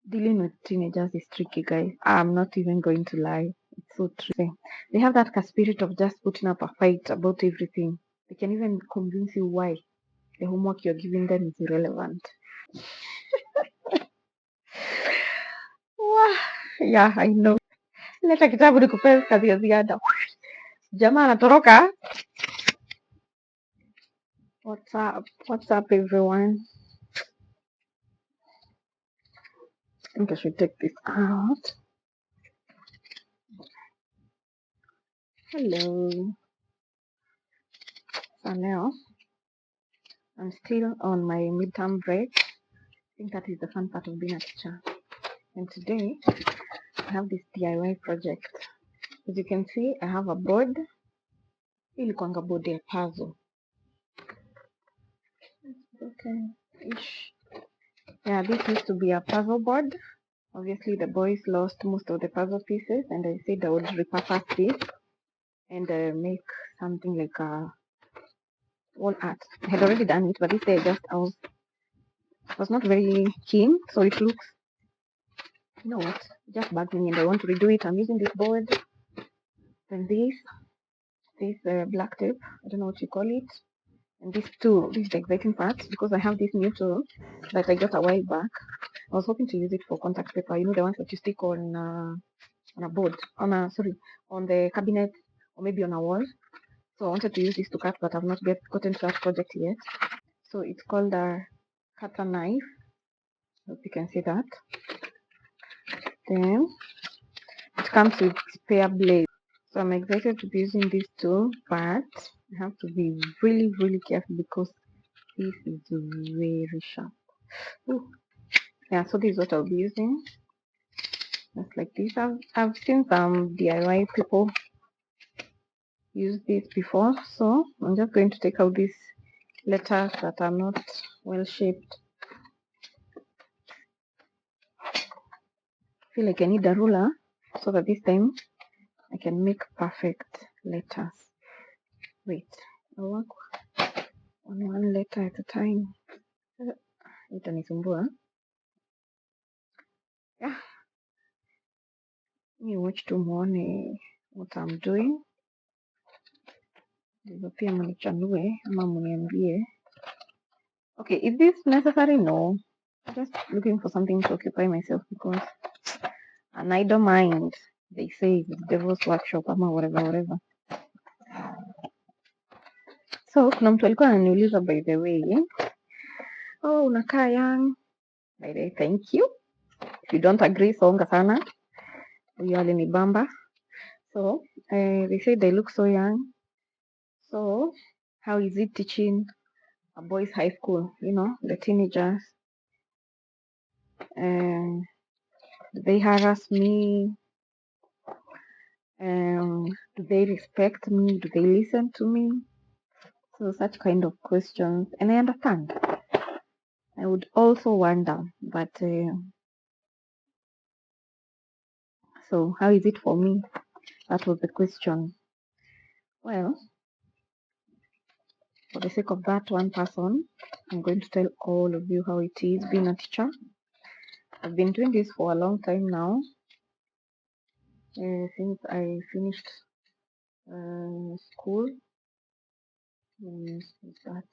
Dealing with teenagers is tricky, guys. I'm not even going to lie. It's so tricky. They have that spirit of just putting up a fight about everything. They can even convince you why the homework you're giving them is irrelevant. Wah, yeah, I know. Leta kitabu nikupe kazi ya ziada. Jamaa anatoroka. What's up? What's up, everyone? I think I should take this out. Hello. So now I'm still on my midterm break. I think that is the fun part of being a teacher. And today I have this DIY project. As you can see, I have a board. Ilikuanga board ya puzzle. Okay. Ish. Yeah, this used to be a puzzle board. Obviously, the boys lost most of the puzzle pieces, and I said I would repurpose this and make something like a wall art. I had already done it, but this day I was not very keen, so it looks, you know what, just bugged me, and I want to redo it. I'm using this board, then this black tape. I don't know what you call it, and this tool. This is the exciting part because I have this new tool that I got a while back. I was hoping to use it for contact paper. You know, the ones that you stick on a board, on the cabinet, or maybe on a wall. So I wanted to use this to cut, but I've not gotten to that project yet. So it's called a cutter knife. Hope you can see that. Then it comes with spare blades. So I'm excited to be using this tool, but I have to be really, really careful because this is very sharp. Ooh. Yeah, so this is what I'll be using. Just like this. I've seen some DIY people use this before, so I'm just going to take out these letters that are not well shaped. I feel like I need a ruler so that this time I can make perfect letters. Wait, I'll work on one letter at a time. Itanisumbua. Yeah, you watch tu muone what I'm doing. Ndivyo pia mnichanue ama mniambie. Okay, is this necessary? No. Just looking for something to occupy myself because an idle mind, they say, is the devil's workshop ama whatever. So kuna mtu alikuwa ananiuliza, by the way, oh, unakaa young. By the way, thank you. If you don't agree, songa sana. Huyo alinibamba. So they say they look so young. So how is it teaching a boys' high school? You know, the teenagers. Do they harass me? Do they respect me? Do they listen to me? So such kind of questions, and I understand. I would also wonder, but so how is it for me? That was the question. Well, for the sake of that one person, I'm going to tell all of you how it is being a teacher. I've been doing this for a long time now, since I finished school. That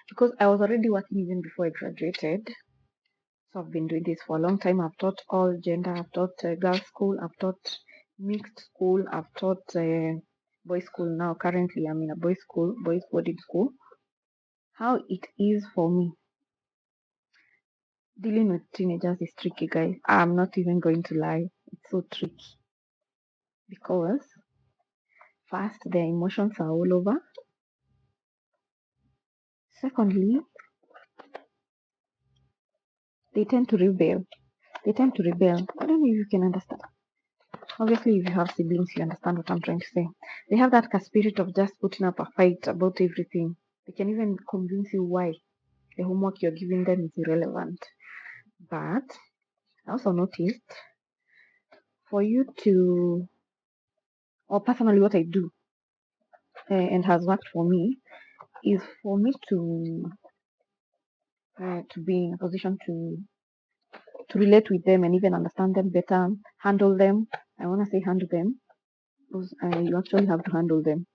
because I was already working even before I graduated. So I've been doing this for a long time. I've taught all gender. I've taught girls' school. I've taught mixed school. I've taught boys' school now. Currently, I'm in a boys' school, boys' boarding school. How it is for me dealing with teenagers is tricky, guys. I'm not even going to lie. It's so tricky because first, their emotions are all over. Secondly, they tend to rebel. I don't know if you can understand. Obviously, if you have siblings, you understand what I'm trying to say. They have that spirit of just putting up a fight about everything. They can even convince you why the homework you're giving them is irrelevant. But I also noticed for you to, or personally, what I do and has worked for me is for me to be in a position to to relate with them and even understand them better, handle them. I want to say handle them because you actually have to handle them.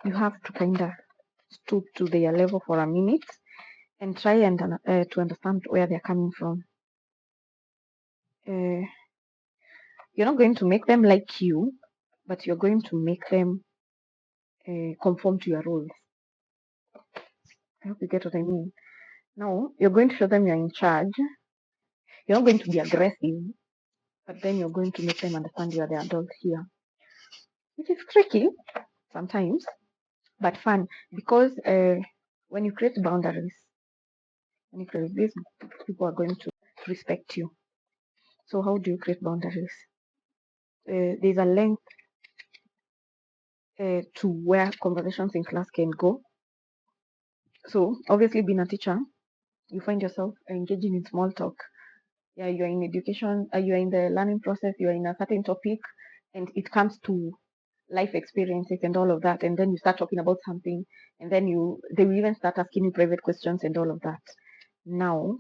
You have to kind of stoop to their level for a minute and try and to understand where they're coming from. You're not going to make them like you, but you're going to make them conform to your roles. I hope you get what I mean. Now, you're going to show them you're in charge. You're not going to be aggressive, but then you're going to make them understand you are the adult here, which is tricky sometimes, but fun because when you create boundaries, these people are going to respect you. So how do you create boundaries? There's a length to where conversations in class can go. So obviously, being a teacher, you find yourself engaging in small talk. Yeah, you're in education, you're in the learning process, you're in a certain topic, and it comes to life experiences and all of that, and then you start talking about something, and then they will even start asking you private questions and all of that. Now,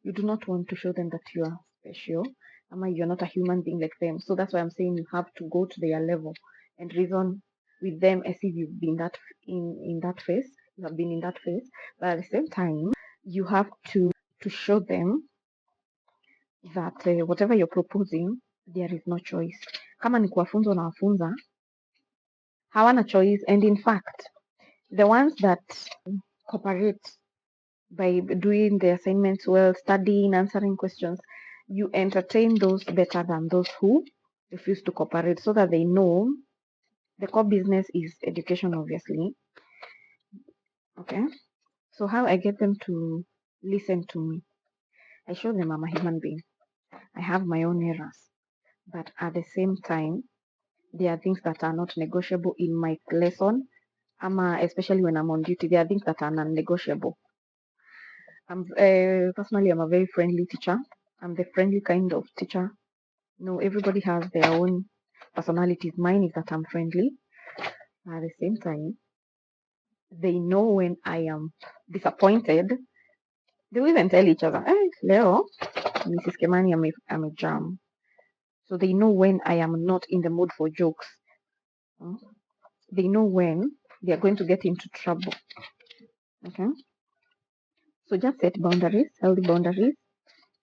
you do not want to show them that you are special, you're not a human being like them. So that's why I'm saying you have to go to their level and reason with them as if you've been that in that phase. You have been in that phase, but at the same time, you have to show them that whatever you're proposing, there is no choice. Kama ni kuwafunza unawafunza, hawana choice. And in fact, the ones that cooperate by doing the assignments well, studying, answering questions, you entertain those better than those who refuse to cooperate, so that they know the core business is education, obviously. Okay, so how I get them to listen to me? I show them I'm a human being. I have my own errors, but at the same time, there are things that are not negotiable in my lesson, especially when I'm on duty. There are things that are non-negotiable. Personally, I'm a very friendly teacher. I'm the friendly kind of teacher. No, everybody has their own personalities. Mine is that I'm friendly. At the same time, they know when I am disappointed. They will even tell each other, "Hey, Leo, Mrs. Kemani, I'm a jam." So they know when I am not in the mood for jokes. They know when they are going to get into trouble. Okay. So just set boundaries, healthy boundaries.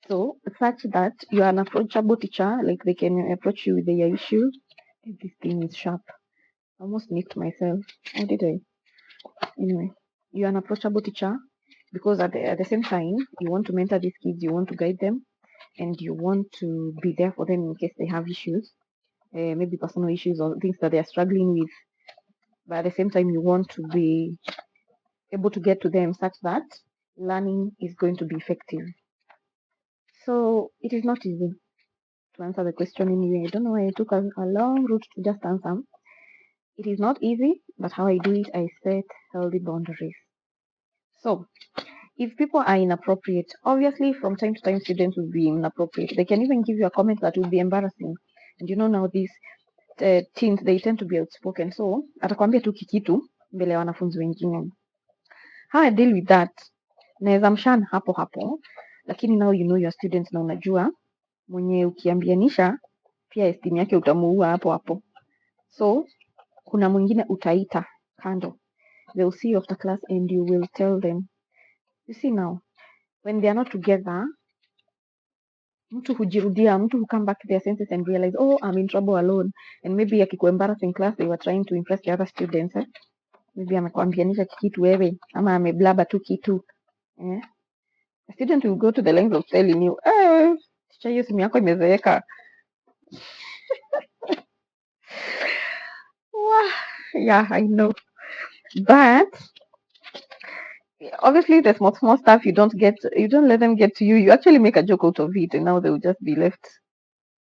So such that you are an approachable teacher, like they can approach you with their issues. This thing is sharp. I almost nicked myself. How did I? Anyway, you're an approachable teacher because at the same time, you want to mentor these kids, you want to guide them, and you want to be there for them in case they have issues, maybe personal issues or things that they are struggling with. But at the same time, you want to be able to get to them such that learning is going to be effective. So it is not easy to answer the question anyway. I don't know why I took a long route to just answer. It is not easy, but how I do it, I set healthy boundaries. So if people are inappropriate, obviously from time to time students will be inappropriate. They can even give you a comment that will be embarrassing. And you know now these teens, they tend to be outspoken. So atakwambia tu kikitu mbele ya wanafunzi wengine. How I deal with that? Naweza mshana hapo hapo, lakini now you know your students na unajua mwenye ukiambianisha pia esteem yake utamuua hapo hapo. So kuna mwingine utaita kando. They'll see you after class and you will tell them, you see now, when they are not together, mtu hujirudia, mtu who come back to their senses and realize, oh, I'm in trouble alone. And maybe akiku embarrass in class, they were trying to impress the other students. Maybe amekwambianisha kitu wewe, ama ameblaba tu kitu. A student will go to the length of telling you, teacher, hiyo simu yako imezeeka. Yeah, I know. But obviously the small stuff you don't let them get to you. You actually make a joke out of it, and now they will just be left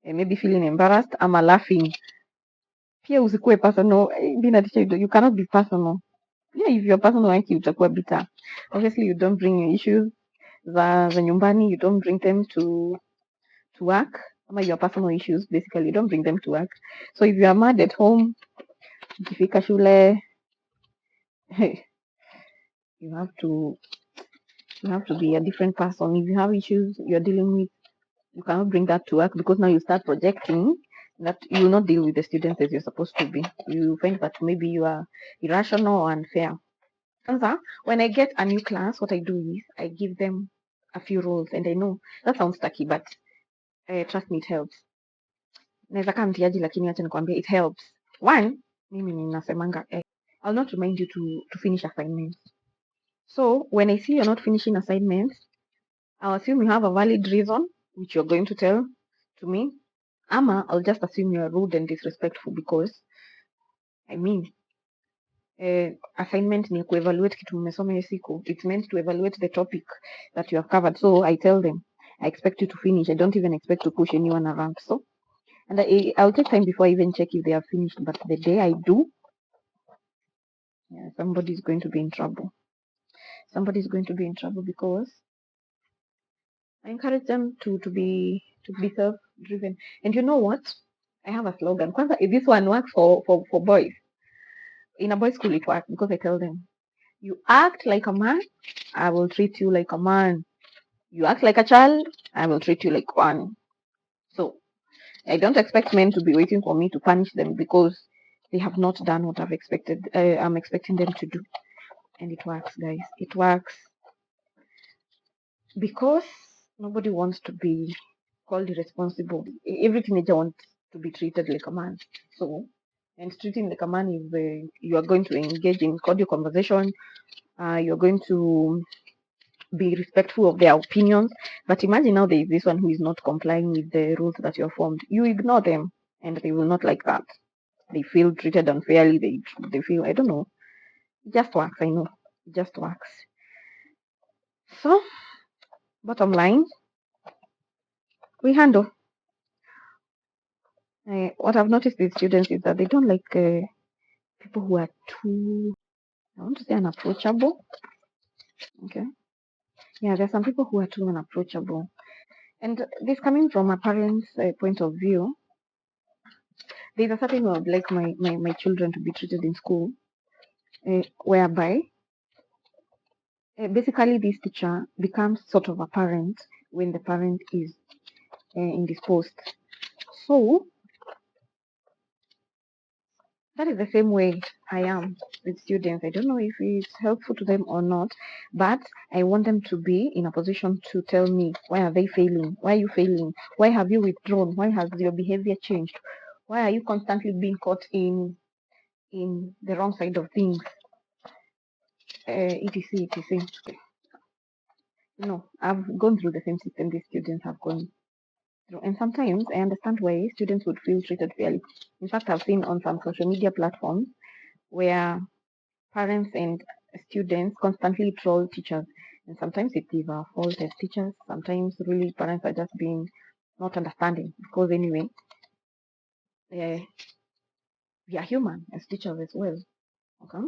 maybe feeling embarrassed ama laughing. Pia usikuwe personal. Being a teacher, you cannot be personal. Yeah, if you're personal wanki utakuwa bitter. Obviously you don't bring your issues za nyumbani, you don't bring them to work. Ama your personal issues, basically you don't bring them to work. So if you are mad at home, ukifika shule, you have to You have to be a different person. If you have issues you're dealing with, you cannot bring that to work, because now you start projecting that you will not deal with the students as you're supposed to be. You find that maybe you are irrational or unfair. When I get a new class, what I do is I give them a few roles, and I know that sounds tacky, but trust me, it helps. Naweza kaa mtiaji, lakini acha nikwambie, it helps. One, mimi ninasemanga I'll not remind you to finish assignments. So when I see you're not finishing assignments, I'll assume you have a valid reason which you're going to tell to me. Ama I'll just assume you're rude and disrespectful, because I mean, assignment ni kuevaluate kitu mmesoma hiyo siku. It's meant to evaluate the topic that you have covered. So I tell them, I expect you to finish. I don't even expect to push anyone around. So, and I'll take time before I even check if they have finished. But the day I do, somebody's going to be in trouble. Somebody's going to be in trouble, because I encourage them to be self-driven. And you know what? I have a slogan. Kwanza, if this one works for boys, in a boys' school it works, because I tell them, you act like a man, I will treat you like a man. You act like a child, I will treat you like one. So I don't expect men to be waiting for me to punish them because they have not done what I'm expecting them to do. And it works, guys. It works, because nobody wants to be called irresponsible. Every teenager wants to be treated like a man. So, and treating like a man is you are going to engage in cordial conversation. You're going to be respectful of their opinions. But imagine now there is this one who is not complying with the rules that you have formed. You ignore them, and they will not like that. They feel treated unfairly. They feel, I don't know. It just works. I know. It just works. So, bottom line, we handle. What I've noticed with students is that they don't like people who are too, I want to say, unapproachable. Okay. Yeah, there's some people who are too unapproachable. And this coming from a parent's point of view, there's a certain way I would like my children to be treated in school, whereby basically this teacher becomes sort of a parent when the parent is indisposed. So that is the same way I am with students. I don't know if it's helpful to them or not, but I want them to be in a position to tell me, why are they failing? Why are you failing? Why have you withdrawn? Why has your behavior changed? Why are you constantly being caught in the wrong side of things? etc. etc. No, I've gone through the same system these students have gone through, and sometimes I understand why students would feel treated fairly. In fact, I've seen on some social media platforms where parents and students constantly troll teachers, and sometimes it is our fault as teachers. Sometimes really parents are just being not understanding, because anyway, we are human as teachers as well. Okay.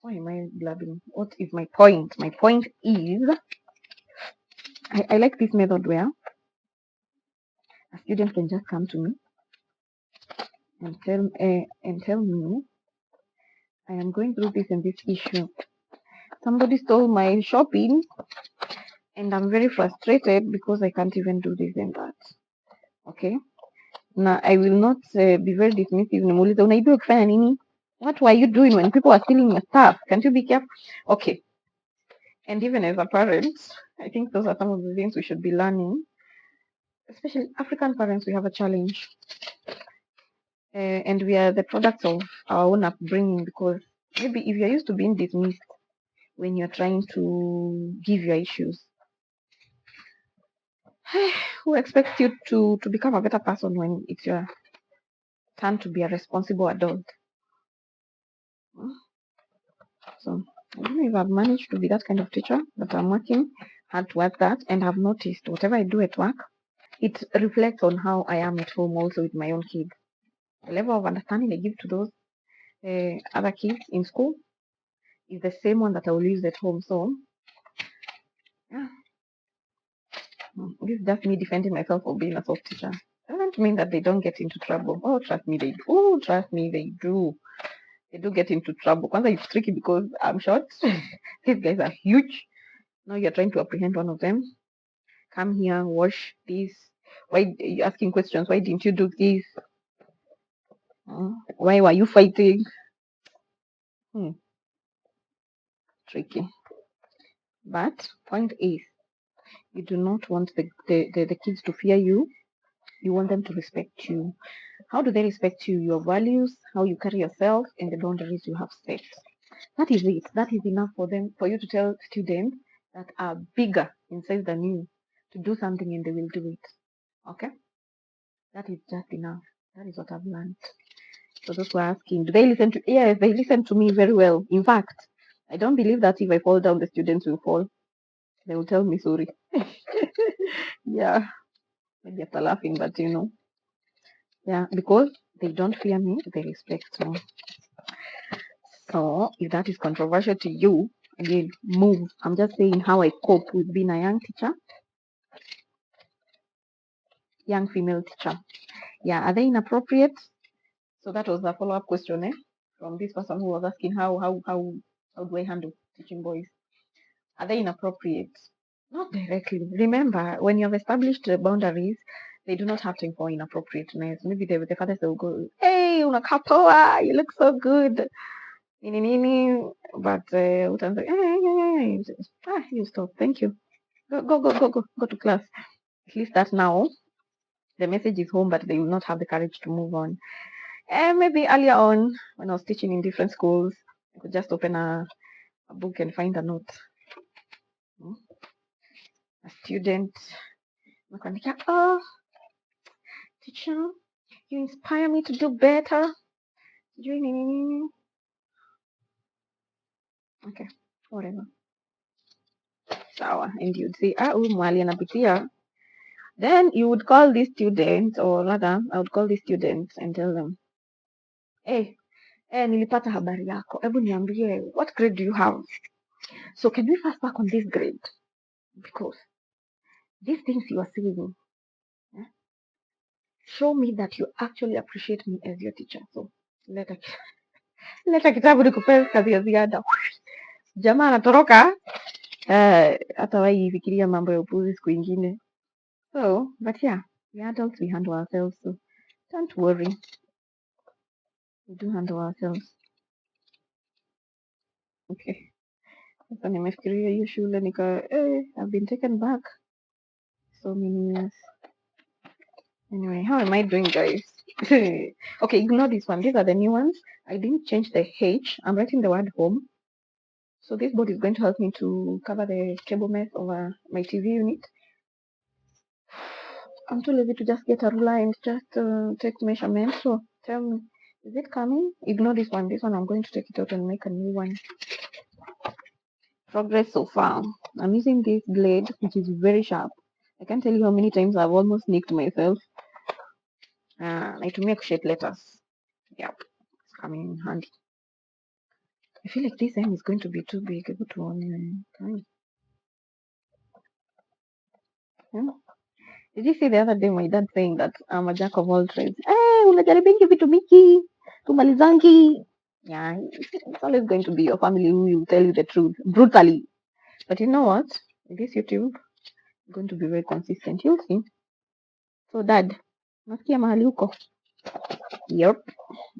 Why am I blabbing? What is my point? My point is, I like this method where a student can just come to me and tell me, I am going through this and this issue. Somebody stole my shopping, and I'm very frustrated because I can't even do this and that. Okay. Now I will not be very dismissive. Nimuulize, unaibiwa ukifanya nini? What were you doing when people are stealing your stuff? Can't you be careful? Okay. And even as a parent, I think those are some of the things we should be learning. Especially African parents, we have a challenge. And we are the products of our own upbringing, because maybe if you're used to being dismissed when you're trying to give your issues, who expects you to become a better person when it's your turn to be a responsible adult? So I don't know if I've managed to be that kind of teacher, but I'm working hard towards that, and I've noticed whatever I do at work, it reflects on how I am at home also with my own kids. The level of understanding I give to those other kids in school is the same one that I will use at home. So yeah, this is just me defending myself for being a soft teacher. Doesn't mean that they don't get into trouble. Oh, trust me, they do. Oh, trust me, they do. They do get into trouble. Kwanza, it's tricky because I'm short. These guys are huge. Now you're trying to apprehend one of them. Come here, wash this. Why are you asking questions? Why didn't you do this? Why were you fighting? Tricky. But point is, you do not want the kids to fear you. You want them to respect you. How do they respect you? Your values, how you carry yourself, and the boundaries you have set. That is it. That is enough for them, for you to tell students that are bigger in size than you to do something and they will do it. Okay? That is just enough. That is what I've learned. So those who are asking, do they listen to? Yes, they listen to me very well. In fact, I don't believe that if I fall down, the students will fall. They will tell me sorry. Yeah, maybe after laughing, but yeah, because they don't fear me, they respect me. So if that is controversial to you, again, move. I'm just saying how I cope with being a young teacher, young female teacher. Yeah, are they inappropriate? So that was a follow-up question, from this person who was asking how do I handle teaching boys? Are they inappropriate? Not directly. Remember, when you have established the boundaries, they do not have time for inappropriateness. Maybe the fathers will go, "Hey, unakaa poa, you look so good." Nini nini, but utaanza, you stop. Thank you. Go to class. At least that now the message is home, but they will not have the courage to move on. And maybe earlier on, when I was teaching in different schools, I could just open a book and find a note. A student, oh, teacher, you inspire me to do better. Okay, whatever. Sawa. And you'd say, huyu mwali anapitia. Then you would call these students, or rather, I would call these students and tell them, hey, nilipata habari yako. Hebu niambie, what grade do you have? So can we first work on this grade? Because these things you are saying, show me that you actually appreciate me as your teacher. So leta kitabu nikupe kazi ya ziada. Jamaa anatoroka, hatawahi fikiria mambo ya upuzi siku ingine. So, but yeah, we adults, we handle ourselves, so don't worry. We do handle ourselves. Okay. Sasa nimefikiria hiyo shule I've been taken back so many years. Anyway, how am I doing, guys? Okay, ignore this one. These are the new ones. I didn't change the H. I'm writing the word home. So this board is going to help me to cover the cable mess over my TV unit. I'm too lazy to just get a ruler and just take measurements. So tell me, is it coming? Ignore this one. This one, I'm going to take it out and make a new one. Progress so far. I'm using this blade, which is very sharp. I can't tell you how many times I've almost nicked myself. To make shape letters. Yep, it's coming in handy. I feel like this end is going to be too big. Did you see the other day my dad saying that I'm a jack of all trades? Unajaribingi vitu mingi, tumalizangi. Yeah, it's always going to be your family who will tell you the truth brutally. But you know what? With this YouTube, I'm going to be very consistent. You'll see. So dad, nasikia mahali uko? Yep.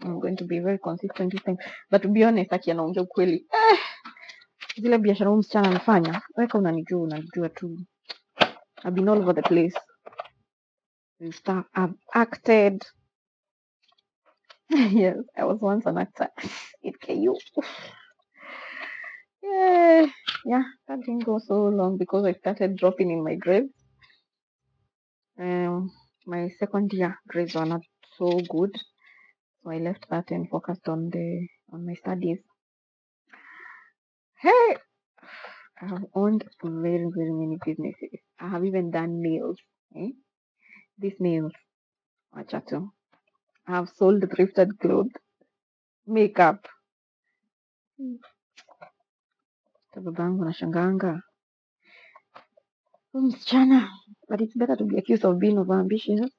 I'm going to be very consistent this time. But to be honest, aki anaongea ukweli. Zile biashara huyu msichana anafanya, weka unanijua tu. I've been all over the place and stuff. I've acted. Yes, I was once an actor. It KU. Yeah, that didn't go so long because I started dropping in my grades. My second year grades were not so good, so I left that and focused on my studies. Hey, I have owned very, very many businesses. I have even done nails. These nails, wachatu. I have sold thrifted clothes, makeup. Babangu anashangaanga msichana, but it's better to be accused of being overambitious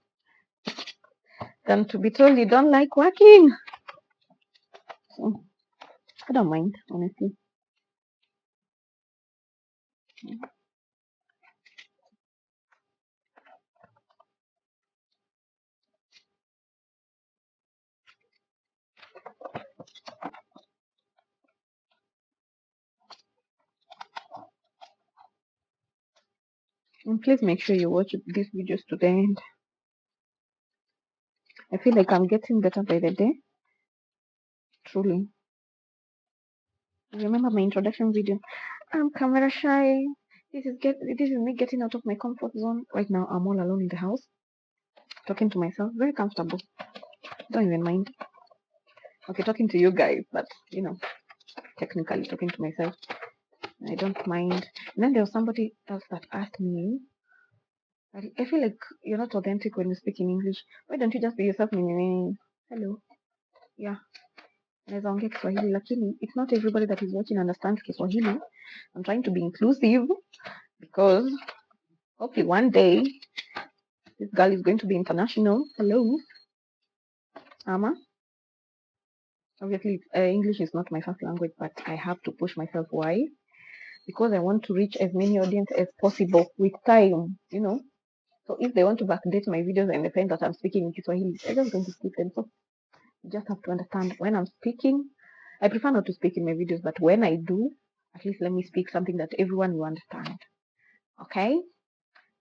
than to be told you don't like working. So, I don't mind, honestly. And please make sure you watch these videos to the end. I feel like I'm getting better by the day. Truly. Remember my introduction video? I'm camera shy. This is me getting out of my comfort zone. Right now I'm all alone in the house, talking to myself. Very comfortable. Don't even mind. Okay, talking to you guys, but technically talking to myself. I don't mind. And then there was somebody else that asked me, I feel like you're not authentic when you speak in English. Why don't you just be yourself? Hello. Yeah. Naweza ongea Kiswahili lakini it's not everybody that is watching understands Kiswahili. I'm trying to be inclusive because hopefully one day this girl is going to be international. Hello. Ama. Obviously, English is not my first language, but I have to push myself. Why? Because I want to reach as many audience as possible with time, So if they want to backdate my videos and they find that I'm speaking in Kiswahili, they're just going to skip them. So you just have to understand when I'm speaking. I prefer not to speak in my videos, but when I do, at least let me speak something that everyone will understand. Okay?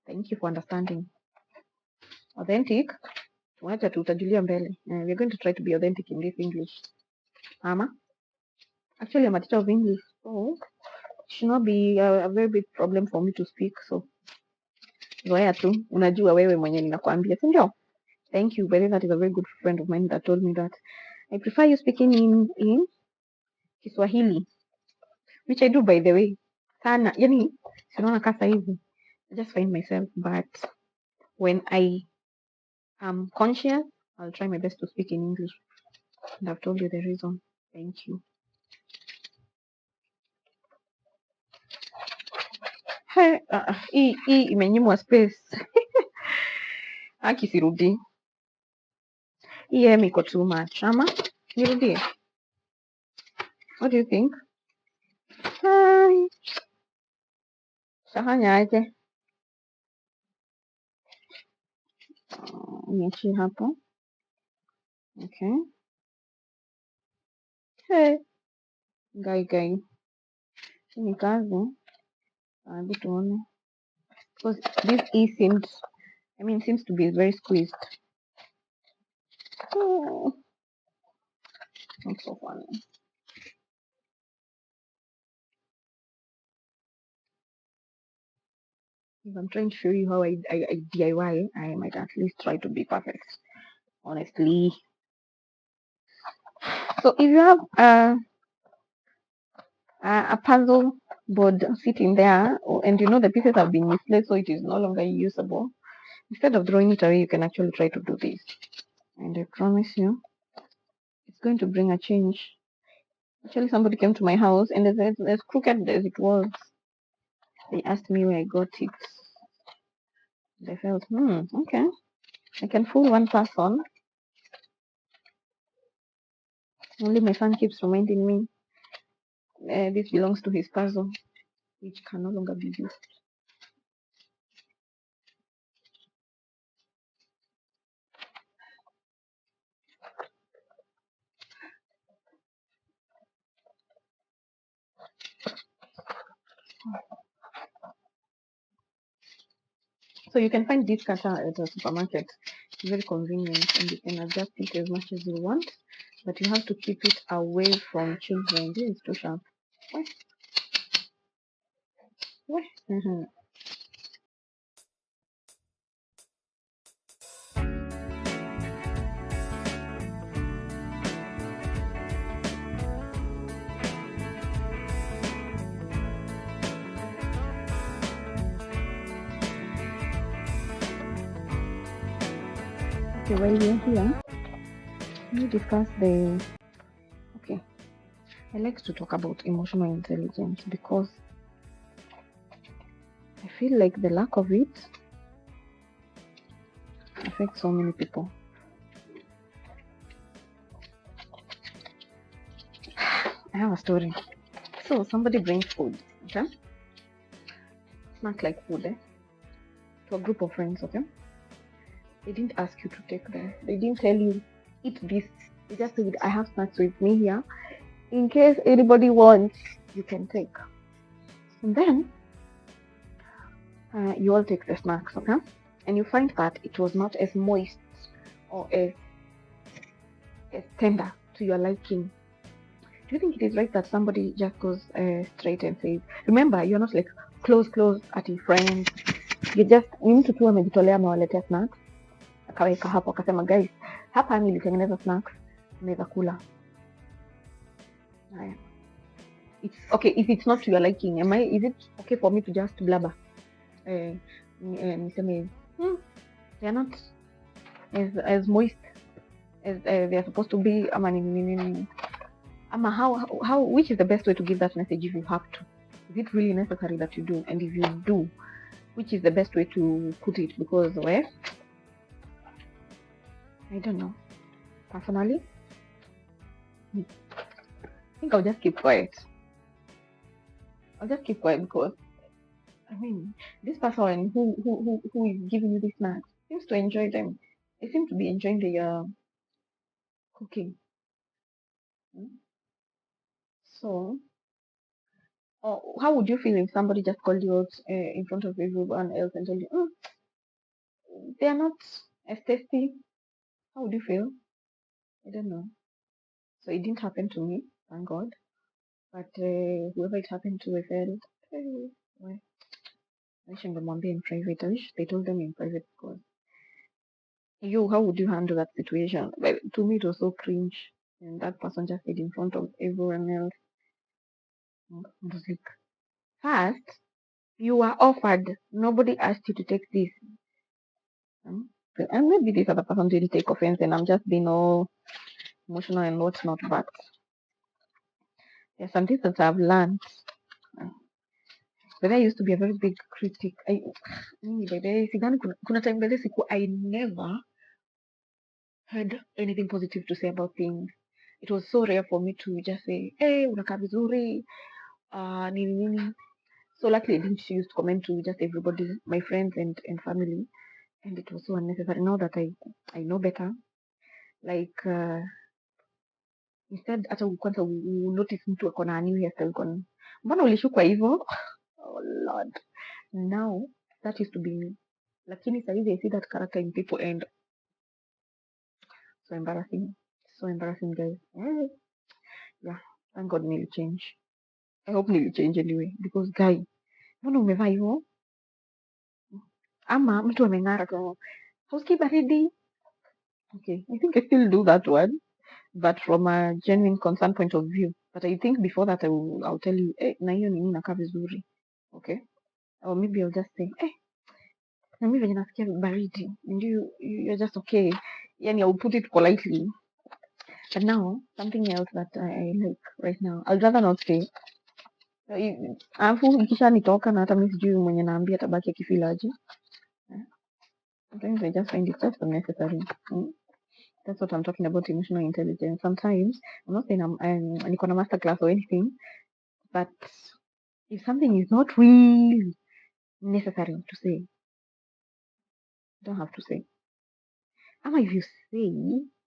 Thank you for understanding. Authentic. Wacha tutajulia mbele. We're going to try to be authentic in this English. Ama? Actually, I'm a teacher of English, so it should not be a very big problem for me to speak. So zoea tu, unajua wewe mwenye ninakwambia, si ndio? Thank you. By the way, that is a very good friend of mine that told me that I prefer you speaking in Kiswahili, which I do by the way. Sana, yani, sinaona kasa hivi. I just find myself, but when I am conscious, I'll try my best to speak in English. And I've told you the reason. Thank you. Hii imenyimwa space. Aki sirudi. Hii em iko too much. Ama nirudie. What do you think? Hi. Shafanya aje? Niachie hapo. Okay. Hey. Gai. Hii ni kazi. Hebu tuone. Because this E seems to be very squeezed. Oh, not so funny. If I'm trying to show you how I DIY, I might at least try to be perfect, honestly. So if you have a puzzle board sitting there, and the pieces have been misplaced, so it is no longer usable, instead of throwing it away, you can actually try to do this. And I promise you, it's going to bring a change. Actually, somebody came to my house, and as crooked as it was, they asked me where I got it. They felt, okay, I can fool one person. Only my son keeps reminding me this belongs to his puzzle, which can no longer be used. So you can find this cutter at a supermarket. It's very convenient, and you can adjust it as much as you want, but you have to keep it away from children. This is too sharp. Okay, while we're here, we discuss I like to talk about emotional intelligence because I feel like the lack of it affects so many people. I have a story. So somebody brings food, okay? snack like food, to a group of friends, okay? They didn't ask you to take them. They didn't tell you, eat this. They just said, I have snacks with me here. In case anybody wants, you can take. And then you all take the snacks, okay? And you find that it was not as moist or as tender to your liking. Do you think it is right that somebody just goes straight and says, remember, you're not like close at your friends. You just, ni mtu tu amejitolea amewaletea snacks, akaweka hapo akasema, guys, hapa nilitengeneza snacks, unaweza kula. Haya. It's okay if it's not to your liking. Is it okay for me to just blabber? Niseme, they are not as moist as they are supposed to be. How which is the best way to give that message if you have to? Is it really necessary that you do? And if you do, which is the best way to put it? Because I don't know. Personally, I think I'll just keep quiet. Because this person who is giving you these snacks seems to enjoy them. They seem to be enjoying their cooking. So, how would you feel if somebody just called you out in front of everyone else and told you, they are not as tasty? How would you feel? I don't know. So it didn't happen to me, thank God. But whoever it happened to, I felt, well, I shouldn't have in private. I wish they told them in private because how would you handle that situation? But to me, it was so cringe. And that person just said in front of everyone else. I was like, first, you were offered. Nobody asked you to take this. And maybe this other person didn't take offense and I'm just being all emotional and whatnot. But there's some things that I've learned. But I used to be a very big critic. I never heard anything positive to say about things. It was so rare for me to just say, hey, unakaa vizuri, nini. So luckily I didn't use to comment to just everybody, my friends and family. And it was so unnecessary. Now that I know better, like instead hata kwanza notice mtu ako na new hairstyle, mbona ulishukwa hivyo? Oh Lord. Now that used to be me. Lakini saizi I see that character in people and so embarrassing. So embarrassing, guys. Yeah, thank God nili change. I hope nili change anyway because guy, mbona umevaa hivyo? Ama mtu ameng'ara tu. Hausikii baridi? Okay, I think I still do that one, but from a genuine concern point of view. But I think before that I'll tell you, na hiyo nini nakaa vizuri. Okay? Or maybe I'll just say, na mimi venye nasikia baridi. And you're just okay. Yani I'll put it politely. But now, something else that I like right now, I'd rather not say. Alafu ikisha nitoka na hata mimi sijui mwenye naambia tabaki akifeel aje. Sometimes I just find it just unnecessary. That's what I'm talking about, emotional intelligence. Sometimes, I'm not saying I'm niko na master class or anything, but if something is not really necessary to say, you don't have to say. Ama if you say,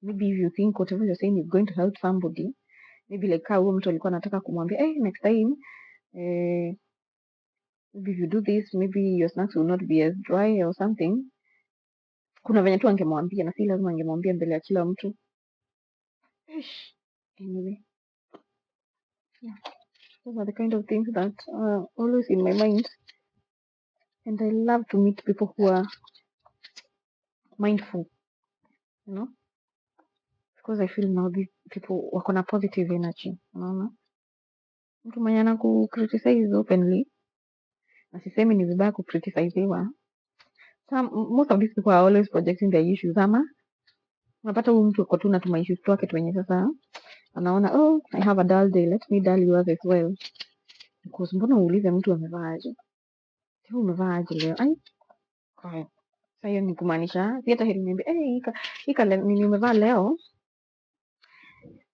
maybe if you think whatever you're saying is going to help somebody, maybe like huyo mtu alikuwa anataka kumwambia, next time, maybe if you do this, maybe your snacks will not be as dry or something. Kuna venye tu angemwambia na si lazima angemwambia mbele ya kila mtu. Anyway, yeah, those are the kind of things that are always in my mind, and I love to meet people who are mindful, because I feel now these people wako na positive energy. Unaona, mtu mwenye anaku criticize openly, na sisemi ni vibaya ku criticizewa. Most of these people are always projecting their issues, ama unapata huyu mtu ako tu na tuma issues twake tu wenye sasa anaona I have a dull day, let me dull yours as well. Because mbona uulize mtu amevaa aje? Sio umevaa aje leo? Sasa hiyo ni kumaanisha si hata heri niambie hii nini umevaa leo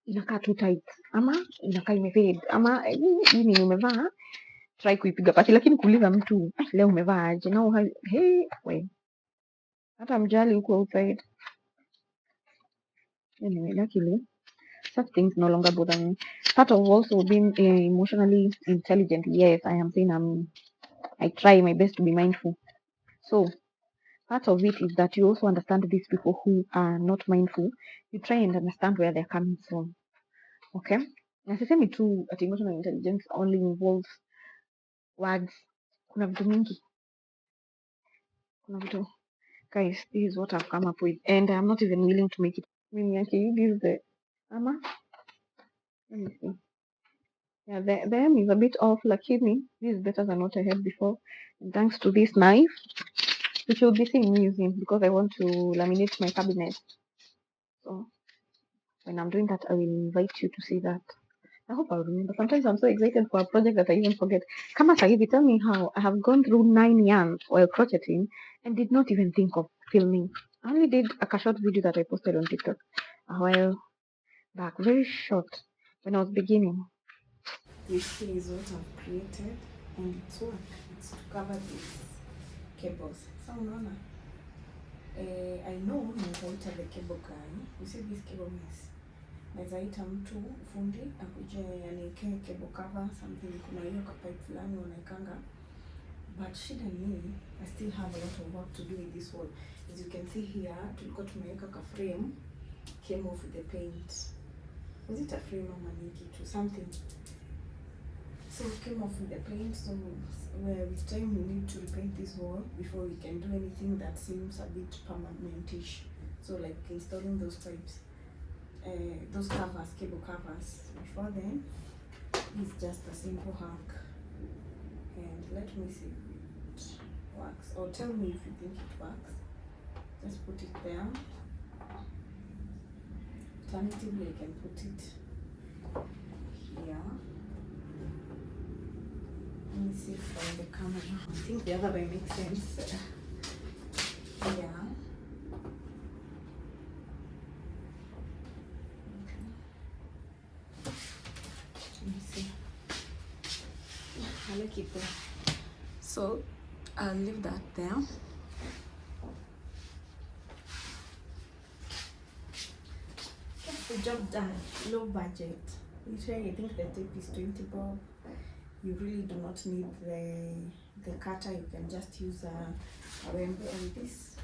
inakaa too tight ama inakaa imefade ama hii nini umevaa try kuipiga pasi, lakini kuuliza mtu leo umevaa aje na hey, we hata mjali huko outside. Anyway, luckily such things no longer bother me. Part of also being emotionally intelligent, yes, I am saying I try my best to be mindful. So part of it is that you also understand these people who are not mindful. You try and understand where they're coming from. Okay? Na sisemi tu at emotional intelligence only involves words. Kuna vitu mingi. Guys, this is what I've come up with. And I'm not even willing to make it. Okay, this is the ama. Let me see. Yeah, the M is a bit off, lakini this is better than what I had before. And thanks to this knife, which you'll be seeing me using because I want to laminate my cabinet. So when I'm doing that, I will invite you to see that. I hope I'll remember. Sometimes I'm so excited for a project that I even forget. Kama sahivi, tell me how I have gone through 9 years while crocheting and did not even think of filming. I only did a short video that I posted on TikTok a while back, very short, when I was beginning. This is what I've created, and it's what? It's to cover these cables. So unaona, I know nazaita the cable guy. You see this cable mess. Nazaita mtu fundi akuje aniweke cable cover something. Kuna hiyo pipe fulani wanaikanga. But shida ni I still have a lot of work to do with this wall. As you can see here, tulikuwa tumeweka ka frame came off with the paint. Was it a frame or maniki to something? So it came off with the paint, so with time we need to repaint this wall before we can do anything that seems a bit permanentish. So like installing those pipes, those covers, cable covers. Before then, it's just a simple hack. And let me see if it works, or tell me if you think it works. Just put it there. Alternatively, I can put it here. Let me see if on the camera. I think the other way makes sense. Yeah. Okay. Let me see. I like it there. So I'll leave that there. That's the job done. Low budget. Literally, I think the tape is 20 bob. You really do not need the cutter. You can just use a wembe on this.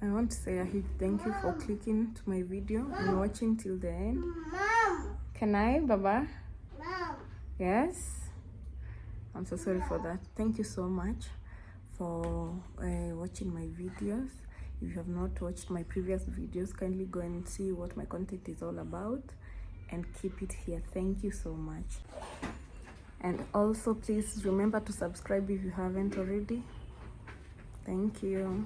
I want to say a huge thank you for clicking to my video and watching till the end. Mom. Can I, Baba? Mom. Yes. I'm so sorry for that. Thank you so much for watching my videos. If you have not watched my previous videos, kindly go and see what my content is all about and keep it here. Thank you so much. And also please remember to subscribe if you haven't already. Thank you.